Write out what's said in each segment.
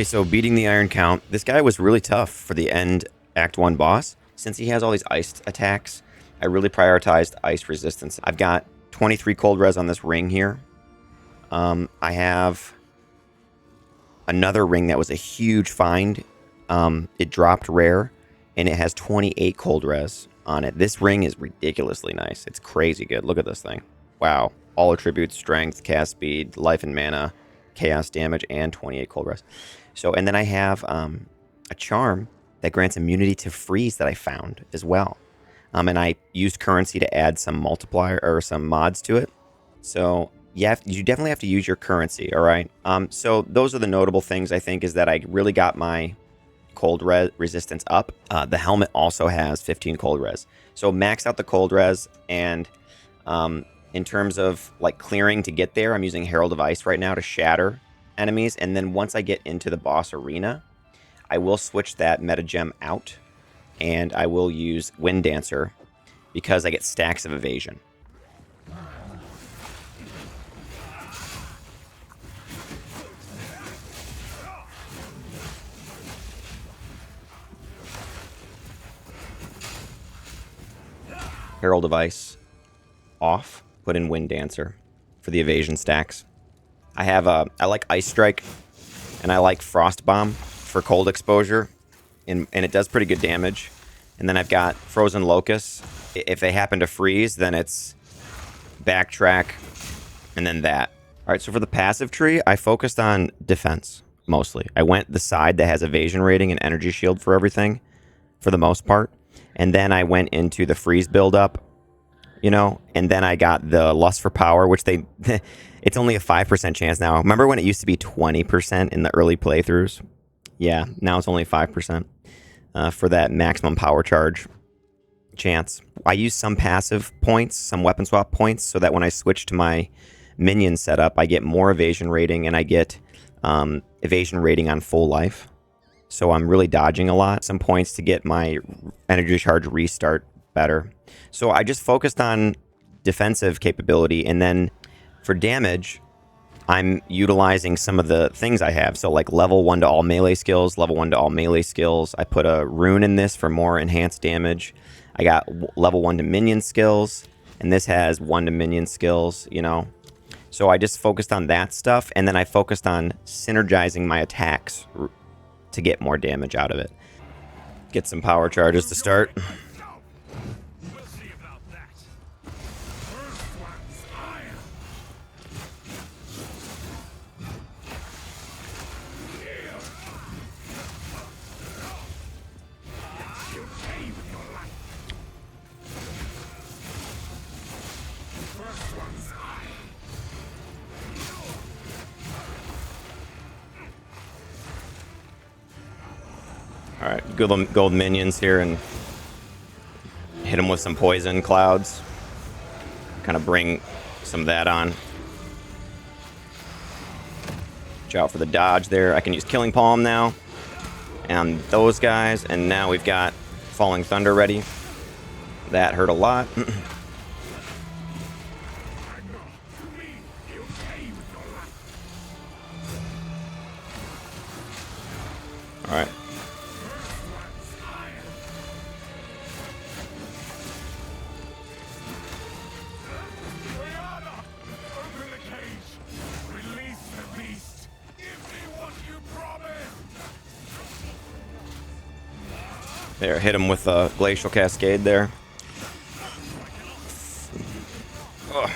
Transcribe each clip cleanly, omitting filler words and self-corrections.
Okay, so beating the Iron Count. This guy was really tough for the end Act 1 boss. Since he has all these ice attacks, I really prioritized ice resistance. I've got 23 cold res on this ring here. I have another ring that was a huge find. It dropped rare, and it has 28 cold res on it. This ring is ridiculously nice. It's crazy good. Look at this thing. Wow. All attributes, strength, cast speed, life and mana, chaos damage, and 28 cold res. So, and then I have a charm that grants immunity to freeze that I found as well. And I used currency to add some multiplier or some mods to it. So yeah, you definitely have to use your currency. All right. So those are the notable things I think is that I really got my cold resistance up. The helmet also has 15 cold res. So max out the cold res, and in terms of like clearing to get there, I'm using Herald of Ice right now to shatter enemies. And then once I get into the boss arena, I will switch that meta gem out, and I will use Wind Dancer because I get stacks of evasion. Herald of Ice off, put in Wind Dancer for the evasion stacks. I like Ice Strike, and I like Frost Bomb for cold exposure, and it does pretty good damage. And then I've got Frozen Locust. If they happen to freeze, then it's backtrack, and then that. All right, so for the passive tree, I focused on defense mostly. I went the side that has evasion rating and energy shield for everything, for the most part. And then I went into the freeze buildup, you know, and then I got the Lust for Power, which they, it's only a 5% chance now. Remember when it used to be 20% in the early playthroughs? Yeah, now it's only 5% for that maximum power charge chance. I use some passive points, some weapon swap points, so that when I switch to my minion setup, I get more evasion rating, and I get evasion rating on full life. So I'm really dodging a lot. Some points to get my energy charge restart better. So I just focused on defensive capability, and then for damage, I'm utilizing some of the things I have. So like level 1 to all melee skills, level 1 to all melee skills. I put a rune in this for more enhanced damage. I got level 1 to minion skills, and this has 1 to minion skills, you know. So I just focused on that stuff, and then I focused on synergizing my attacks to get more damage out of it. Get some power charges to start. All right, gold minions here and hit them with some poison clouds. Kind of bring some of that on. Watch out for the dodge there. I can use Killing Palm now. And those guys. And now we've got Falling Thunder ready. That hurt a lot. All right. There, hit him with a Glacial Cascade there. Ugh.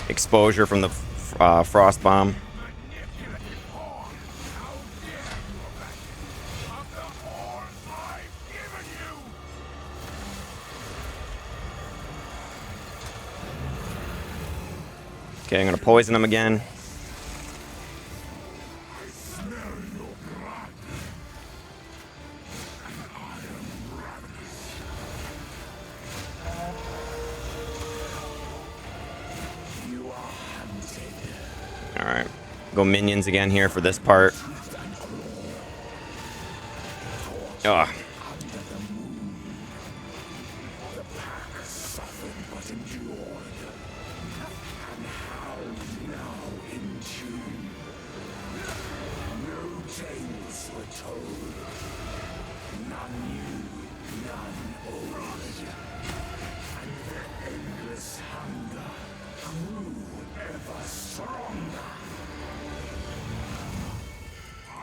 Exposure from the Frost Bomb. Okay, I'm going to poison him again. Alright, go minions again here for this part. Ugh.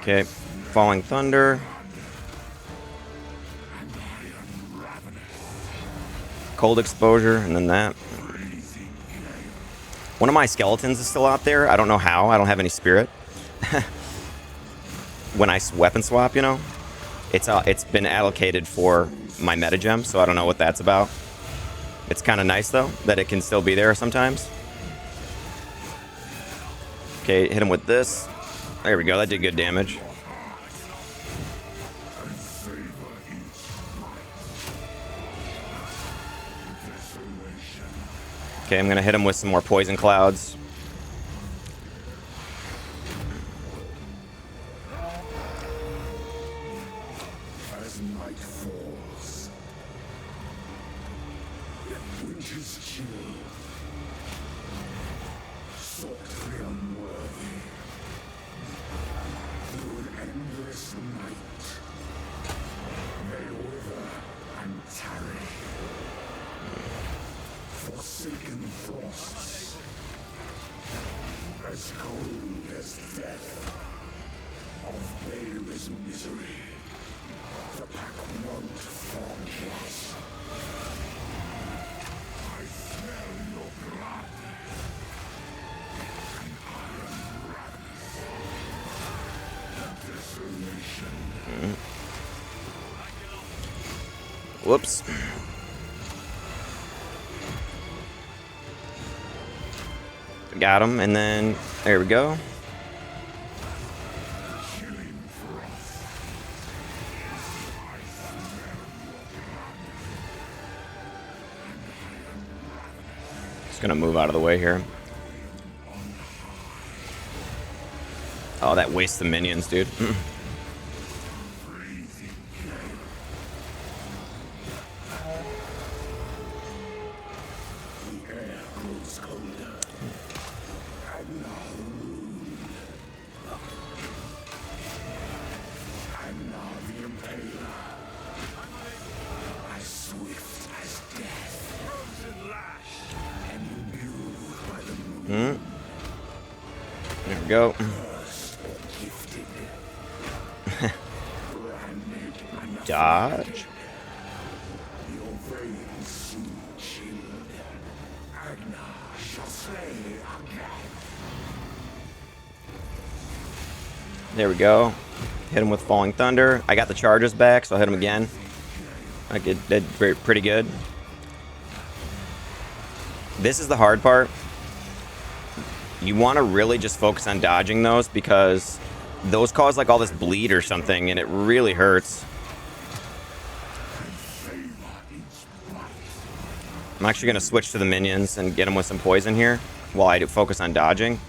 Okay, Falling Thunder. Cold Exposure, and then that. One of my skeletons is still out there. I don't know how. I don't have any spirit. When I weapon swap, you know, it's been allocated for my meta gem, so I don't know what that's about. It's kind of nice though that it can still be there sometimes. Okay, hit him with this. There we go. That did good damage. Okay, I'm gonna hit him with some more poison clouds. As night falls, winter's chill, softly unworthy, through an endless night, they wither and tarry, forsaken frosts, as cold as death, of baleless misery. The pack won't form us. I smell your blood. An iron ravenous. Desolation. Whoops. Got him, and then there we go. Gonna move out of the way here. Oh, that wastes the minions, dude. There we go. Dodge. There we go. Hit him with Falling Thunder. I got the charges back, so I'll hit him again. I did pretty good. This is the hard part. You want to really just focus on dodging those because those cause like all this bleed or something, and it really hurts. I'm actually going to switch to the minions and get them with some poison here while I do focus on dodging.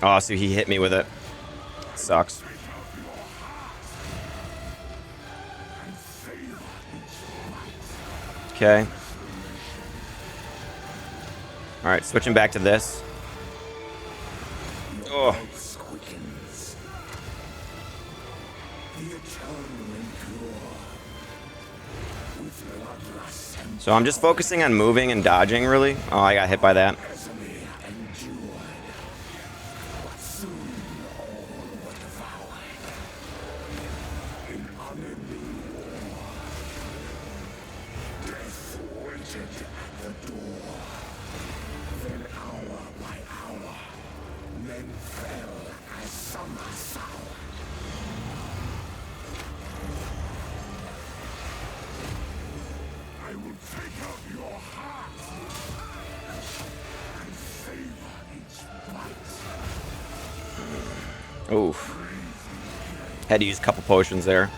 Oh, so he hit me with it. Sucks. Okay. Alright, switching back to this. Oh. So I'm just focusing on moving and dodging, really. Oh, I got hit by that. Oof. Had to use a couple potions there.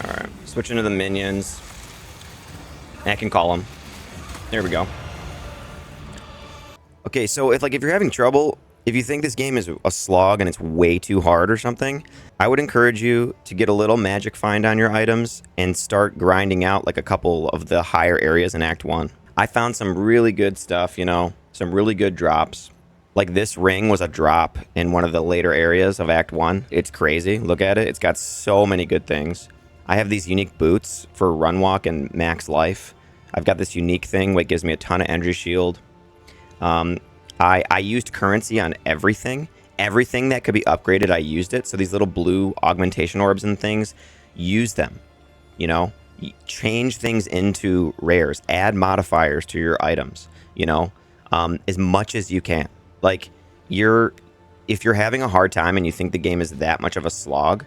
Alright, switching to the minions. I can call them. There we go. Okay, so if you're having trouble, if you think this game is a slog and it's way too hard or something, I would encourage you to get a little magic find on your items and start grinding out like a couple of the higher areas in Act 1. I found some really good stuff, you know, some really good drops. Like this ring was a drop in one of the later areas of Act 1. It's crazy. Look at it. It's got so many good things. I have these unique boots for run walk and max life. I've got this unique thing that gives me a ton of energy shield. I used currency on everything. Everything that could be upgraded, I used it. So these little blue augmentation orbs and things, use them. You know, change things into rares. Add modifiers to your items. You know, as much as you can. Like if you're having a hard time and you think the game is that much of a slog,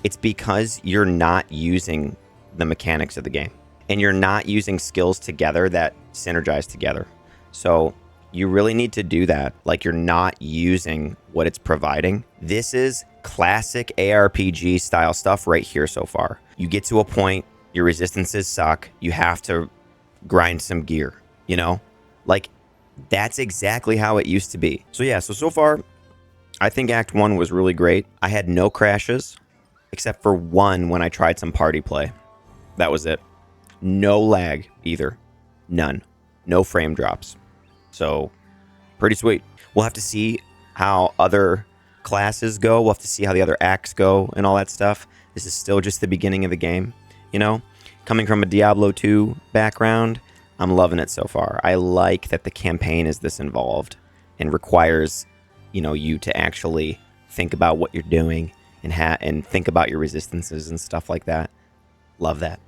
it's because you're not using the mechanics of the game and you're not using skills together that synergize together. So you really need to do that. Like you're not using what it's providing. This is classic ARPG style stuff right here so far. You get to a point, your resistances suck. You have to grind some gear, you know? Like that's exactly how it used to be. So yeah, so far, I think Act 1 was really great. I had no crashes, except for one when I tried some party play. That was it. No lag either. None. No frame drops. So, pretty sweet. We'll have to see how other classes go. We'll have to see how the other acts go and all that stuff. This is still just the beginning of the game, you know? Coming from a Diablo 2 background, I'm loving it so far. I like that the campaign is this involved and requires, you know, you to actually think about what you're doing and think about your resistances and stuff like that. Love that.